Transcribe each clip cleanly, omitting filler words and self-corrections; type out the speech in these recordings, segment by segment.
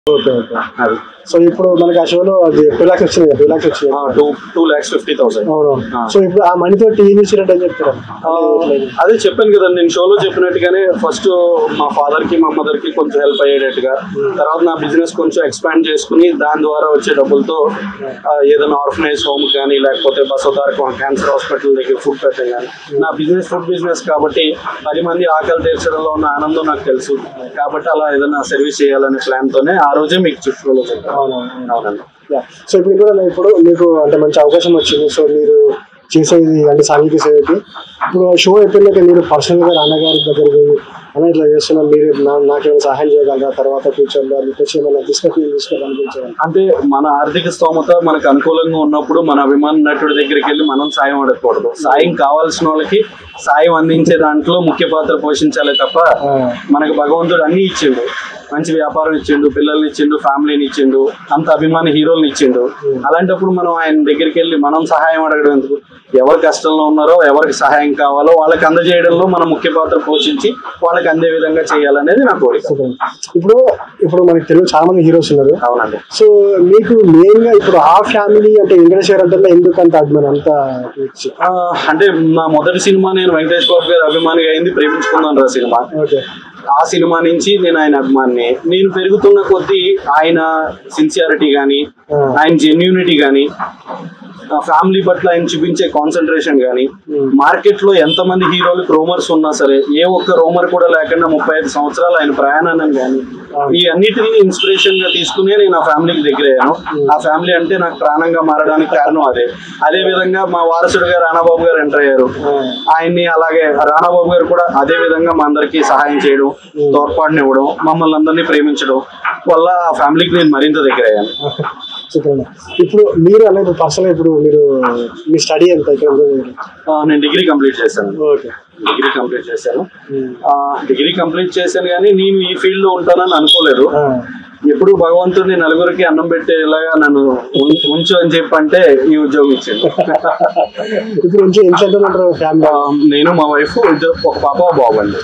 Okay okay అది so ఇప్పుడు మనకి ఆ షోలో అది 2 lakhs వచ్చింది కదా 2 lakhs వచ్చింది 2,50,000 అవును సో ఇప్పుడు ఆ మనీతో ఏం చేసినట్టు అని చెప్తారు అదే చెప్పాను కదా నేను షోలో చెప్పినట్టుగానే ఫస్ట్ మా ఫాదర్ కి మా మదర్ కి కొంచెం హెల్ప్ అయ్యేటట్టుగా తర్వాత నా బిజినెస్ కొంచెం ఎక్స్పాండ్ చేసుకుని దాని ద్వారా వచ్చే డబ్బులతో ఏదైనా ఆర్ఫనైజ్ హోమ్ కానీ లేకపోతే బసోతారకం క్యాన్సర్ హాస్పిటల్ దగ్గర ఫుడ్ పెట్టడం కానీ నా బిజినెస్ ఫుడ్ బిజినెస్ కాబట్టి 10 మంది ఆకలి తీర్చడంలో ఉన్న ఆనందం నాకు తెలుసు కాబట్టి అలా ఏదైనా సర్వీస్ చేయాలనే ప్లాన్ తోనే ఆ రోజే మీకు చుట్టూలో చెప్పాను. అవునండి. సో ఇప్పుడు మీకు అంటే మంచి అవకాశం వచ్చింది సో మీరు చేసేది అంటే సాంఘిక సేవకి ఇప్పుడు షో అయిపోయినాక మీరు పర్సనల్గా నాన్నగారి దగ్గరికి అన్న ఇట్లా చేస్తున్నా మీరు నాకేమైనా సహాయం చేయగలరా తర్వాత ఫ్యూచర్లో మీకు ఏమైనా తీసుకోవాలనిపించాలి అంటే మన ఆర్థిక స్తోమత మనకు అనుకూలంగా ఉన్నప్పుడు మన అభిమాన నటుడి దగ్గరికి వెళ్ళి మనం సాయం అడగకూడదు. సాయం కావాల్సిన వాళ్ళకి సాయం అందించే దాంట్లో ముఖ్య పాత్ర పోషించాలి తప్ప మనకు భగవంతుడు అన్ని ఇచ్చిండు. మంచి వ్యాపారం ఇచ్చిండు, పిల్లల్ని ఇచ్చిండు, ఫ్యామిలీని ఇచ్చిండు, అంత అభిమాన హీరోల్ని ఇచ్చిండు. అలాంటప్పుడు మనం ఆయన దగ్గరికి వెళ్ళి మనం సహాయం అడగడం ఎందుకు? ఎవరు కష్టంలో ఉన్నారో ఎవరికి సహాయం కావాలో వాళ్ళకి అందజేయడంలో మనం ముఖ్య పాత్ర పోషించి వాళ్ళకి అందే విధంగా చేయాలనేది నా కోరిక. ఇప్పుడు మనకి తెలుగు చాలా మంది హీరోస్ ఉన్నారు. అవునండి. సో మీకు మెయిన్ గా ఇప్పుడు ఆ ఫ్యామిలీ అంటే వెంకటేశ్వర అంటే ఎందుకంత అభిమానం అంత అంటే నా మొదటి సినిమా నేను వెంకటేష్ బాబు గారి అభిమానిగా అయింది ప్రేమించుకున్నాను రా సినిమా. ఆ సినిమా నుంచి నేను ఆయన అభిమాని. నేను పెరుగుతున్న కొద్దీ ఆయన సిన్సియారిటీ కానీ ఆయన జెన్యూనిటీ కానీ ఫ్యామిలీ పట్ల ఆయన చూపించే కాన్సన్ట్రేషన్ కానీ మార్కెట్ లో ఎంతమంది హీరోలకు రోమర్స్ ఉన్నా సరే ఏ ఒక్క రోమర్ కూడా లేకుండా 35 సంవత్సరాలు ఆయన ప్రయాణాన్ని కానీ ఈ అన్నిటిని ఇన్స్పిరేషన్ గా తీసుకునే నేను ఆ ఫ్యామిలీకి దగ్గర అయ్యాను. ఆ ఫ్యామిలీ అంటే నాకు ప్రాణంగా మారడానికి కారణం అదే విధంగా మా వారసుడుగా రానాబాబు గారు ఎంటర్ అయ్యారు. ఆయన్ని అలాగే రానాబాబు గారు కూడా అదే విధంగా మా అందరికి సహాయం చేయడం, తోడ్పాటునివ్వడం, మమ్మల్ని అందరినీ ప్రేమించడం వల్ల ఆ ఫ్యామిలీకి నేను మరింత దగ్గర అయ్యాను. ఇప్పుడు మీరు అనేది పర్సనల్ ఇప్పుడు మీరు మీ స్టడీ ఎంత? నేను డిగ్రీ కంప్లీట్ చేశాను. డిగ్రీ కంప్లీట్ చేశాను కానీ నేను ఈ ఫీల్డ్ లో ఉంటానని అనుకోలేదు. ఎప్పుడు భగవంతుడిని నలుగురికి అన్నం పెట్టేలాగా నన్ను ఉంచు అని చెప్పంటే ఈ ఉద్యోగం ఇచ్చింది. నేను మా వైఫ్ ఒక పాప బాబు అండి.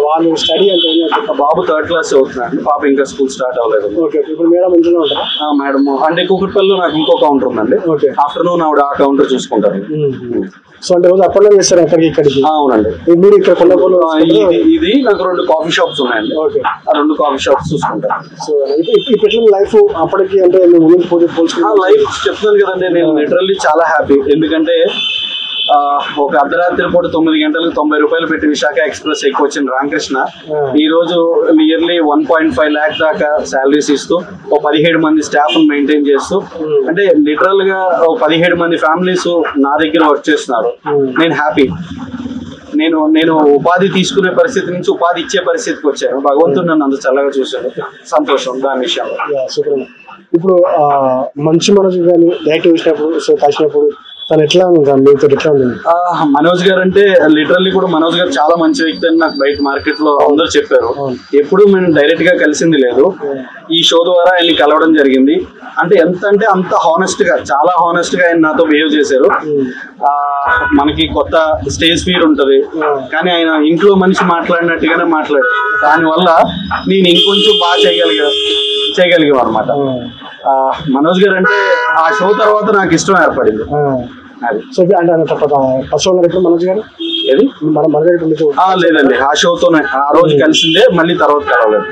వాళ్ళు స్టడీ అంటే బాబు 3rd class చదువుతున్నాడు, పాప ఇంకా స్కూల్ స్టార్ట్ అవ్వలేదు. మేడం అంటే కూకట్పల్లిలో నాకు ఇంకో కౌంటర్ ఉందండి. ఆఫ్టర్నూన్ ఆవిడ ఆ కౌంటర్ చూసుకుంటారు. సో అంటే రోజు అప్పట్లో చేస్తారు ఎక్కడికి ఇక్కడికి? అవునండి. మీరు ఇక్కడ కొల్లపూర్లో ఇది నాకు 2 కాఫీ షాప్స్ ఉన్నాయండి. ఆ 2 కాఫీ షాప్స్ చూసుకుంటాను. సో ఇప్పుడు లైఫ్ అప్పటికి అంటే లైఫ్ చెప్తున్నాను కదండి, నేను లిటరల్లీ చాలా హ్యాపీ. ఎందుకంటే ఒక అర్ధరాత్రి పూట 9 గంటలకు 90 రూపాయలు పెట్టి విశాఖ ఎక్స్ప్రెస్ ఎక్కువ వచ్చిన రామకృష్ణ ఈ రోజు నియర్లీ 1.5 lakh దాకా శాలరీస్ ఇస్తూ 17 మంది స్టాఫ్ మెయింటైన్ చేస్తూ అంటే లిటరల్ గా 17 మంది ఫ్యామిలీస్ నా దగ్గర వర్క్ చేస్తున్నారు. నేను హ్యాపీ. నేను ఉపాధి తీసుకునే పరిస్థితి నుంచి ఉపాధి ఇచ్చే పరిస్థితికి వచ్చాను. భగవంతుడు నన్ను అంత చల్లగా చూశాను. సంతోషం దాని విషయంలో. ఇప్పుడు మంచి మనసు కానీ డైరెక్ట్ చూసినప్పుడు సో కలిసినప్పుడు తను ఎట్లా మీతో ఎట్లా ఉంది? మనోజ్ గారు అంటే లిటరల్లీ కూడా మనోజ్ గారు చాలా మంచి వ్యక్తి అని నాకు బయట మార్కెట్ లో అందరూ చెప్పారు. ఎప్పుడు మేము డైరెక్ట్ గా కలిసింది లేదు. ఈ షో ద్వారా ఆయన్ని కలవడం జరిగింది. అంటే ఎంత అంటే అంత హానెస్ట్ గా, చాలా హానెస్ట్ గా ఆయన నాతో బిహేవ్ చేశారు. మనకి కొత్త స్టేజ్ ఫీర్ ఉంటది కానీ ఆయన ఇంట్లో మనిషి మాట్లాడినట్టుగానే మాట్లాడారు. దానివల్ల నేను ఇంకొంచెం బాగా చేయగలిగాం అనమాట. మనోజ్ గారు అంటే ఆ షో తర్వాత నాకు ఇష్టం ఏర్పడింది. మనోజ్ గారు లేదండి, ఆ షోతోనే ఆ రోజు కలిసిందే, మళ్ళీ తర్వాత కలవలేదు.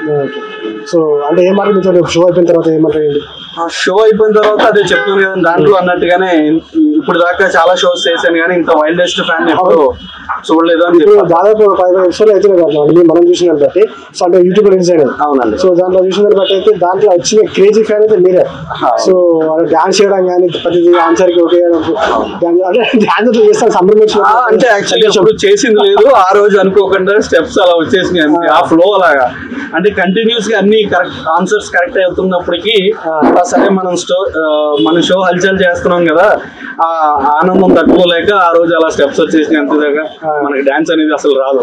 సో అంటే ఏమంటారు షో అయిపోయిన తర్వాత ఏమంటారు? షో అయిపోయిన తర్వాత అదే చెప్తున్నాను కదా, దాంట్లో అన్నట్టుగానే ఇప్పుడు దాకా చాలా షోస్ చేశాను కానీ ఇంత వైల్డెస్ట్ ఫ్యాన్ ఎప్పుడు చూడలేదు అని చెప్పి. దాదాపు 5 ఎపిసోడ్లు అయితే మనం చూసిన బట్టి సో అంటే యూట్యూబ్ రిలీజ్ అయినది. అవునండి. సో దాంట్లో చూసిన బట్టి అయితే దాంట్లో వచ్చిన క్రేజీ ఫ్యాన్ అయితే మీరే. సో డాన్స్ చేయడం కానీ ప్రతి ఆన్సర్ కి ఒకే డాన్స్ చేస్తాను సంబంధించిన అంటే యాక్చువల్లీ ఎప్పుడు చేసింది లేదు. ఆ రోజు అనుకోకుండా స్టెప్స్ అలా వచ్చేసినాయి ఆ ఫ్లో అలాగా. అంటే కంటిన్యూస్ గా అన్ని కరెక్ట్ ఆన్సర్స్ కరెక్ట్ అవుతున్నప్పటికీ సరే మనం షో హల్చల్ చేస్తున్నాం కదా, ఆ ఆనందం తట్టుకోలేక ఆ రోజు అలా స్టెప్స్ వచ్చేసినాయి. అంతేదాకా మనకి డాన్స్ అనేది అసలు రాదు.